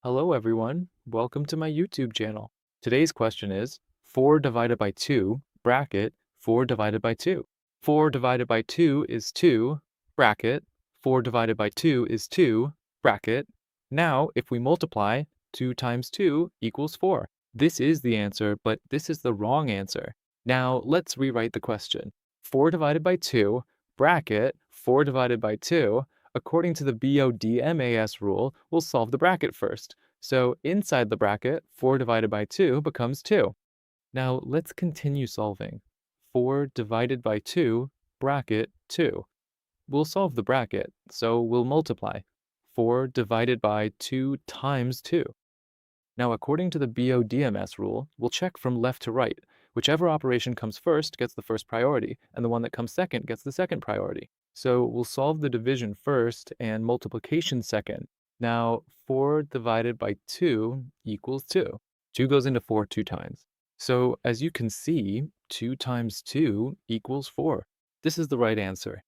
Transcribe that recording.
Hello everyone, welcome to my YouTube channel. Today's question is 4 divided by 2, bracket, 4 divided by 2. 4 divided by 2 is 2, bracket, 4 divided by 2 is 2, bracket. Now, if we multiply, 2 times 2 equals 4. This is the answer, but this is the wrong answer. Now, let's rewrite the question. 4 divided by 2, bracket, 4 divided by 2, according to the BODMAS rule, we'll solve the bracket first. So inside the bracket, 4 divided by 2 becomes 2. Now let's continue solving. 4 divided by 2, bracket 2. We'll solve the bracket, so we'll multiply. 4 divided by 2 times 2. Now according to the BODMS rule, we'll check from left to right. Whichever operation comes first gets the first priority, and the one that comes second gets the second priority. So we'll solve the division first and multiplication second. Now, 4 divided by 2 equals 2. 2 goes into 4 2 times. So as you can see, 2 times 2 equals 4. This is the right answer.